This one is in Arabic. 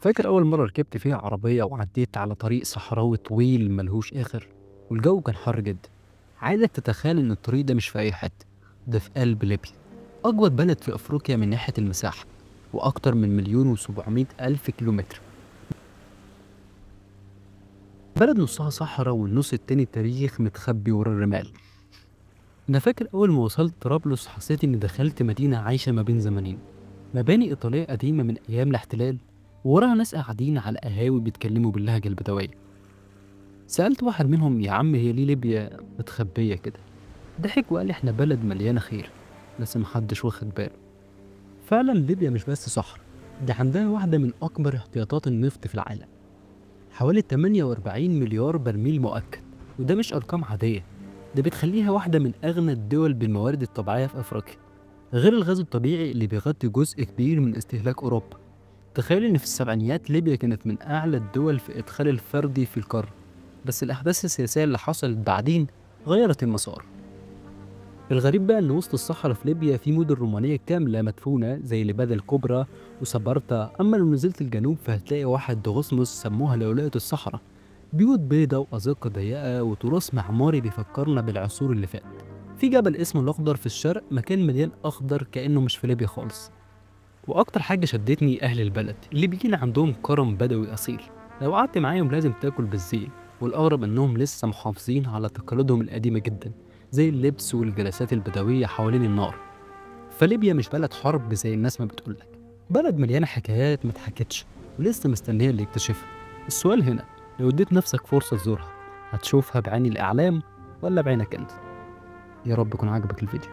فاكر أول مرة ركبت فيها عربية وعديت على طريق صحراوي طويل ملهوش آخر، والجو كان حر جدا. عايزك تتخيل إن الطريق ده مش في أي حتة، ده في قلب ليبيا، أكبر بلد في أفريقيا من ناحية المساحة، وأكتر من 1,700,000 كيلومتر. بلد نصها صحراء والنص التاني تاريخ متخبي ورا الرمال. أنا فاكر أول ما وصلت طرابلس حسيت إني دخلت مدينة عايشة ما بين زمانين، مباني إيطالية قديمة من أيام الاحتلال، ووراها ناس قاعدين على قهاوي بيتكلموا باللهجة البدوية. سألت واحد منهم يا عم هي ليه ليبيا متخبية كده؟ ضحك وقال لي احنا بلد مليانة خير بس محدش واخد باله. فعلا ليبيا مش بس صحراء، دي عندها واحدة من أكبر احتياطات النفط في العالم، حوالي 48 مليار برميل مؤكد، وده مش أرقام عادية، ده بتخليها واحدة من أغنى الدول بالموارد الطبيعية في أفريقيا، غير الغاز الطبيعي اللي بيغطي جزء كبير من استهلاك أوروبا. تخيل إن في السبعينيات ليبيا كانت من أعلى الدول في إدخال الفردي في القارة، بس الأحداث السياسية اللي حصلت بعدين غيرت المسار. الغريب بقى إن وسط الصحراء في ليبيا في مدن رومانية كاملة مدفونة زي لبادة الكبرى وسبارتا، أما لو نزلت الجنوب فهتلاقي واحد دغصمس سموها لولاية الصحراء، بيوت بيضة وأزقة ضيقة وتراث معماري بيفكرنا بالعصور اللي فات. في جبل اسمه الأخضر في الشرق، مكان مليان أخضر كأنه مش في ليبيا خالص. وأكتر حاجة شدتني أهل البلد اللي بيجينا عندهم كرم بدوي أصيل، لو قعدت معاهم لازم تاكل بالزيل، والأغرب إنهم لسه محافظين على تقاليدهم القديمة جدا زي اللبس والجلسات البدوية حوالين النار. فليبيا مش بلد حرب زي الناس ما بتقولك، بلد مليانة حكايات ما اتحكتش ولسه مستنية اللي يكتشفها. السؤال هنا، لو اديت نفسك فرصة تزورها هتشوفها بعين الإعلام ولا بعينك أنت؟ يا رب يكون عجبك الفيديو.